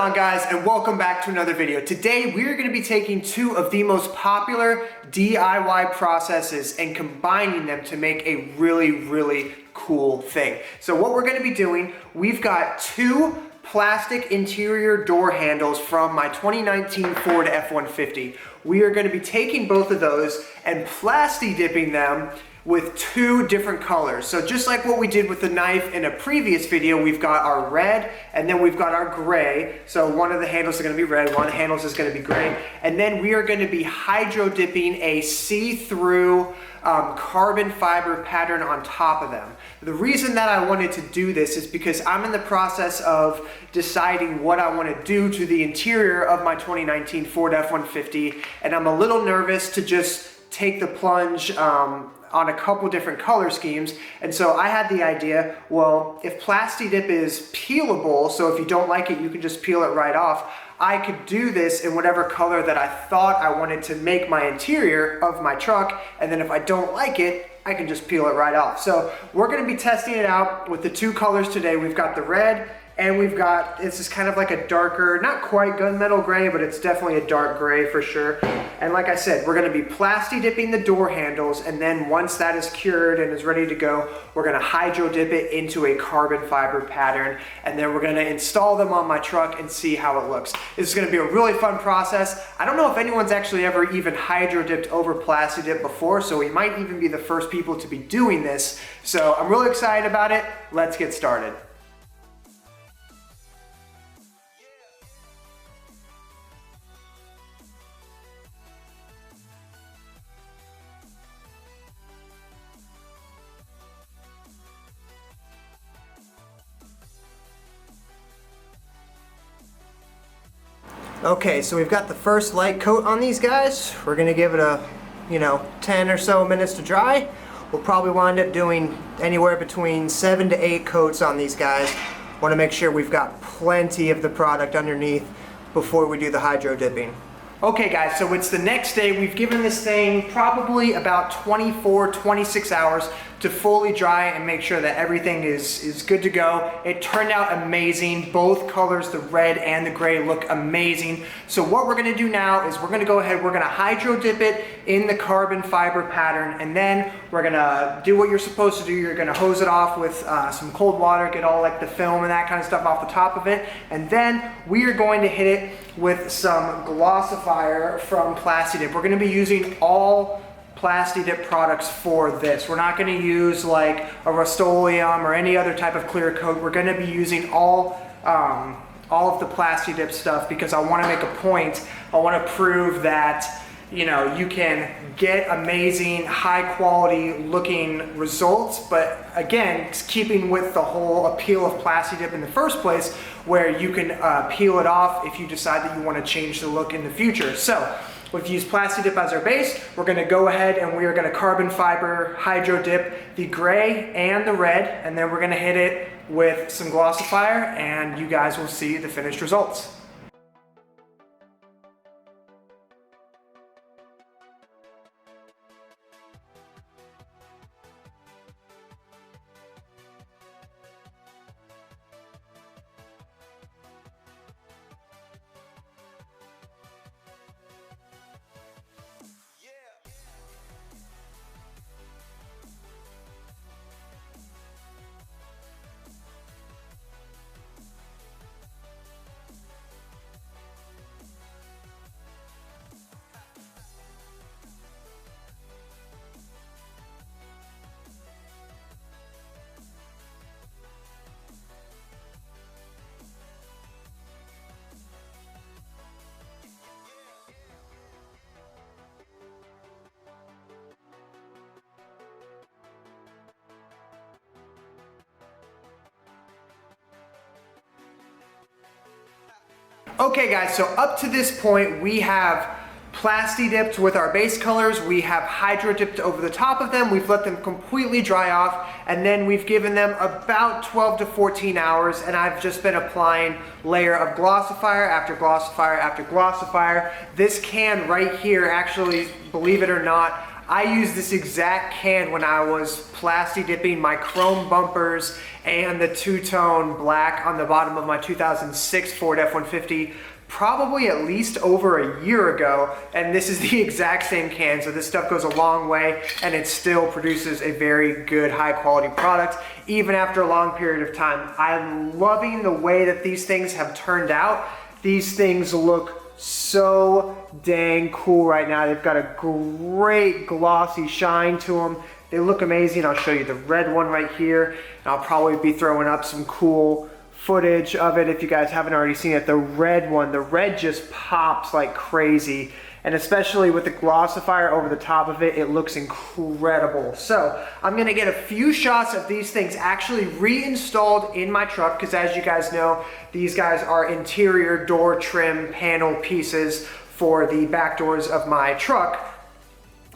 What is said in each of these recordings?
on, guys, and welcome back to another video. Today we're going to be taking two of the most popular DIY processes and combining them to make a really cool thing. So what we're going to be doing, we've got two plastic interior door handles from my 2019 Ford F-150. We are going to be taking both of those and Plasti dipping them with two different colors. So just like what we did with the knife in a previous video, we've got our red and then we've got our gray. So one of the handles is going to be red, one of the handles is going to be gray. And then we are going to be hydro dipping a see-through carbon fiber pattern on top of them. The reason that I wanted to do this is because I'm in the process of deciding what I want to do to the interior of my 2019 Ford F-150, and I'm a little nervous to just take the plunge on a couple different color schemes. And so I had the idea, well, if Plasti Dip is peelable, so if you don't like it, you can just peel it right off, I could do this in whatever color that I thought I wanted to make my interior of my truck, and then if I don't like it, I can just peel it right off. So we're gonna be testing it out with the two colors today. We've got the red, and we've got, this is kind of like a darker, not quite gunmetal gray, but it's definitely a dark gray for sure. And like I said, we're gonna be Plasti dipping the door handles, and then once that is cured and is ready to go, we're gonna hydro dip it into a carbon fiber pattern, and then we're gonna install them on my truck and see how it looks. This is gonna be a really fun process. I don't know if anyone's actually ever even hydro dipped over Plasti Dip before, so we might even be the first people to be doing this. So I'm really excited about it. Let's get started. Okay, so we've got the first light coat on these guys. We're gonna give it a, 10 or so minutes to dry. We'll probably wind up doing anywhere between 7 to 8 coats on these guys. Wanna make sure we've got plenty of the product underneath before we do the hydro dipping. Okay guys, so it's the next day. We've given this thing probably about 24, 26 hours to fully dry and make sure that everything is good to go. It turned out amazing. Both colors, the red and the gray, look amazing. So what we're gonna do now is we're gonna go ahead, we're gonna hydro dip it in the carbon fiber pattern, and then we're gonna do what you're supposed to do. You're gonna hose it off with some cold water, get all like the film and that kind of stuff off the top of it, and then we are going to hit it with some glossifier from Plasti Dip. We're gonna be using all Plasti Dip products for this. We're not going to use like a Rust-Oleum or any other type of clear coat. We're going to be using all of the Plasti Dip stuff because I want to make a point. I want to prove that you can get amazing, high quality looking results, but again, it's keeping with the whole appeal of Plasti Dip in the first place, where you can peel it off if you decide that you want to change the look in the future. So we've used Plasti Dip as our base. We're gonna go ahead and we are gonna carbon fiber hydro dip the gray and the red, and then we're gonna hit it with some glossifier, and you guys will see the finished results. Okay guys, so up to this point we have Plasti dipped with our base colors, we have hydro dipped over the top of them, we've let them completely dry off, and then we've given them about 12 to 14 hours, and I've just been applying layer of glossifier after glossifier after glossifier. This can right here, actually, believe it or not, I used this exact can when I was Plasti dipping my chrome bumpers and the two-tone black on the bottom of my 2006 Ford F-150 probably at least over a year ago, and this is the exact same can, so this stuff goes a long way and it still produces a very good high quality product even after a long period of time. I'm loving the way that these things have turned out. These things look so dang cool right now. They've got a great glossy shine to them. They look amazing. I'll show you the red one right here, and I'll probably be throwing up some cool footage of it if you guys haven't already seen it. The red one, the red just pops like crazy, and especially with the glossifier over the top of it, it looks incredible. So I'm gonna get a few shots of these things actually reinstalled in my truck, because as you guys know, these guys are interior door trim panel pieces for the back doors of my truck.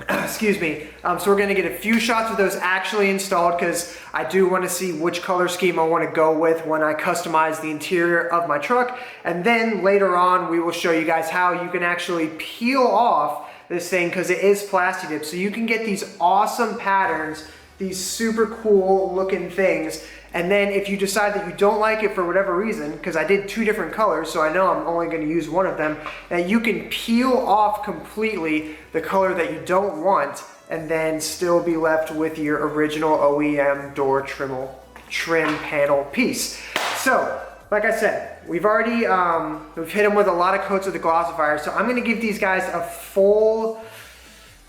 Excuse me. So we're gonna get a few shots of those actually installed, because I do want to see which color scheme I want to go with when I customize the interior of my truck. And then later on, we will show you guys how you can actually peel off this thing, because it is Plasti dip. So you can get these awesome patterns, these super cool looking things. And then if you decide that you don't like it for whatever reason, because I did 2 different colors, so I know I'm only going to use one of them, and you can peel off completely the color that you don't want and then still be left with your original OEM door trim panel piece. So, like I said, we've already we've hit them with a lot of coats of the glossifier, so I'm going to give these guys a full...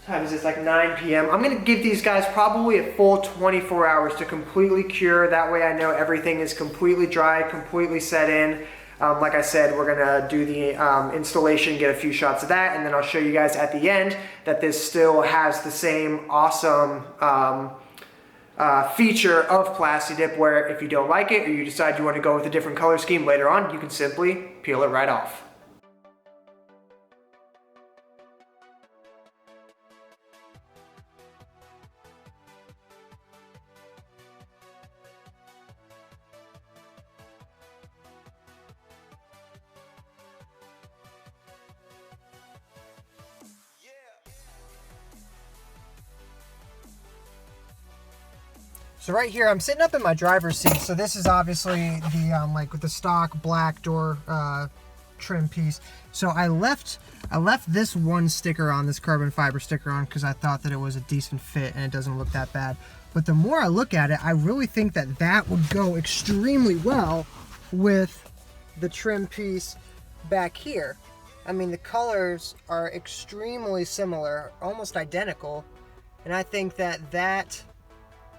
time is this, like 9 p.m. I'm gonna give these guys probably a full 24 hours to completely cure. That way I know everything is completely dry, completely set in. Like I said, we're gonna do the installation, get a few shots of that, and then I'll show you guys at the end that this still has the same awesome feature of Plasti dip, where if you don't like it or you decide you want to go with a different color scheme later on, you can simply peel it right off. So right here, I'm sitting up in my driver's seat. So this is obviously the like with the stock black door trim piece. So I left this one sticker on, this carbon fiber sticker on, because I thought that it was a decent fit and it doesn't look that bad. But the more I look at it, I really think that that would go extremely well with the trim piece back here. I mean, the colors are extremely similar, almost identical, and I think that that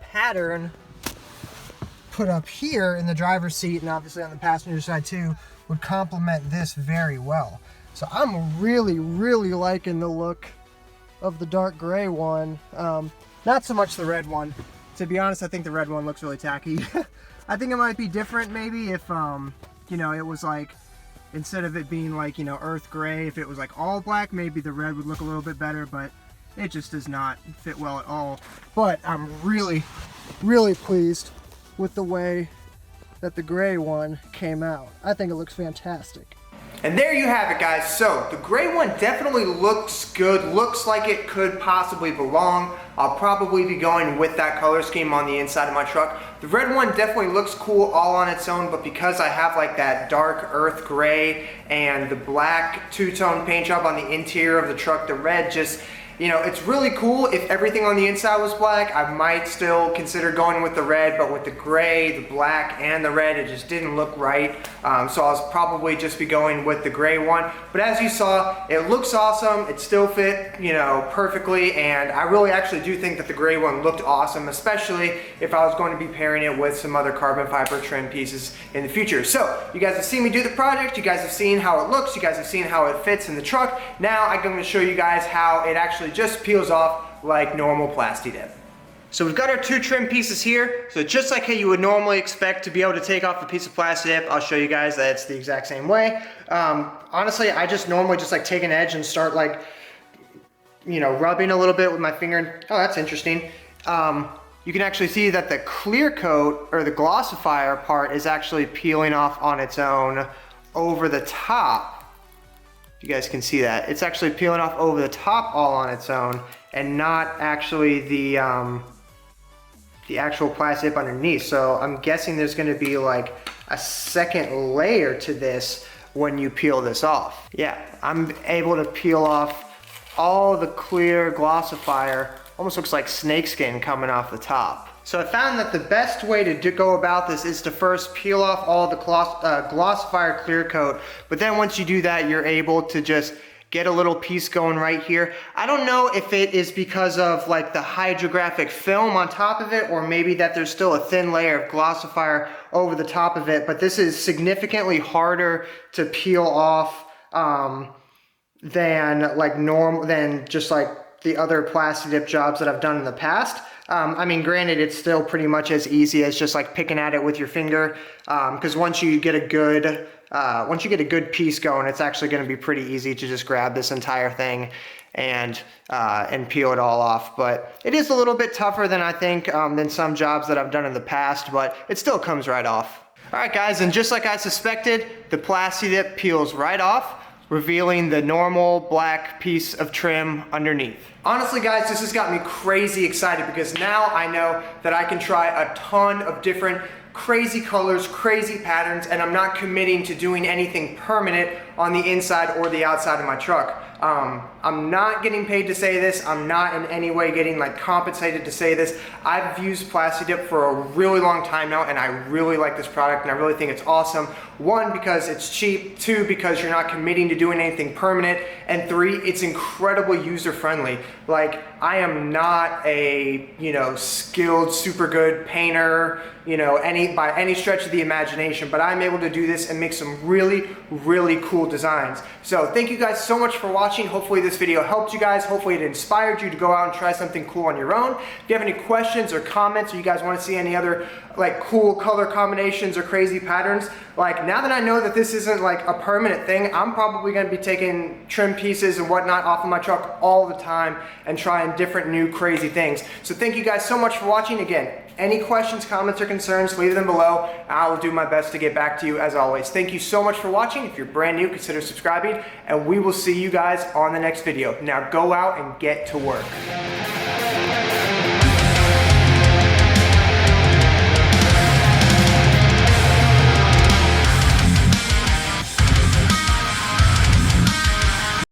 pattern put up here in the driver's seat and obviously on the passenger side too would complement this very well. So I'm really liking the look of the dark gray one. Not so much the red one. To be honest, I think the red one looks really tacky. I think it might be different maybe if you know, it was like, instead of it being like, you know, earth gray, if it was like all black, maybe the red would look a little bit better, but it just does not fit well at all. But I'm really pleased with the way that the gray one came out. I think it looks fantastic. And there you have it, guys. So the gray one definitely looks good, looks like it could possibly belong. I'll probably be going with that color scheme on the inside of my truck. The red one definitely looks cool all on its own, but because I have like that dark earth gray and the black two-tone paint job on the interior of the truck, the red just, you know, it's really cool. If everything on the inside was black, I might still consider going with the red, but with the gray, the black, and the red, it just didn't look right. So I'll probably just be going with the gray one. But as you saw, it looks awesome. It still fit, you know, perfectly, and I really actually do think that the gray one looked awesome, especially if I was going to be pairing it with some other carbon fiber trim pieces in the future. So you guys have seen me do the project. You guys have seen how it looks. You guys have seen how it fits in the truck. Now I'm going to show you guys how it actually just peels off like normal Plasti dip. So we've got our two trim pieces here. So just like how you would normally expect to be able to take off a piece of Plasti dip, I'll show you guys that it's the exact same way. Honestly, I just normally just like take an edge and start like, you know, rubbing a little bit with my finger. Oh, that's interesting. You can actually see that the clear coat or the glossifier part is actually peeling off on its own over the top. You guys can see that. It's actually peeling off over the top all on its own. and not actually the actual plastic underneath. So I'm guessing there's gonna be like a second layer to this when you peel this off. Yeah, I'm able to peel off all the clear glossifier. Almost looks like snakeskin coming off the top. So I found that the best way to go about this is to first peel off all the glossifier clear coat, but then once you do that, you're able to just get a little piece going right here. I don't know if it is because of like the hydrographic film on top of it, or maybe that there's still a thin layer of glossifier over the top of it, but this is significantly harder to peel off than just like the other Plasti dip jobs that I've done in the past. I mean, granted, it's still pretty much as easy as just like picking at it with your finger, because once you get a good piece going, it's actually going to be pretty easy to just grab this entire thing and peel it all off. But it is a little bit tougher than I think than some jobs that I've done in the past, but it still comes right off. All right, guys, and just like I suspected, the Plasti dip peels right off, revealing the normal black piece of trim underneath. Honestly, guys, this has got me crazy excited because now I know that I can try a ton of different crazy colors, crazy patterns, and I'm not committing to doing anything permanent on the inside or the outside of my truck. I'm not getting paid to say this. I'm not in any way getting like compensated to say this. I've used Plasti dip for a really long time now, and I really like this product, and I really think it's awesome. One, because it's cheap. Two, because you're not committing to doing anything permanent. And three, it's incredibly user-friendly. Like, I am not a, skilled, super good painter, by any stretch of the imagination, but I'm able to do this and make some really, really cool designs. So thank you guys so much for watching. Hopefully this video helped you guys. Hopefully it inspired you to go out and try something cool on your own. If you have any questions or comments, or you guys want to see any other like cool color combinations or crazy patterns, like now that I know that this isn't like a permanent thing, I'm probably going to be taking trim pieces and whatnot off of my truck all the time and trying different new crazy things. So thank you guys so much for watching. Again, any questions, comments, or concerns, leave them below. I will do my best to get back to you as always. Thank you so much for watching. If you're brand new, consider subscribing, and we will see you guys on the next video. Now go out and get to work.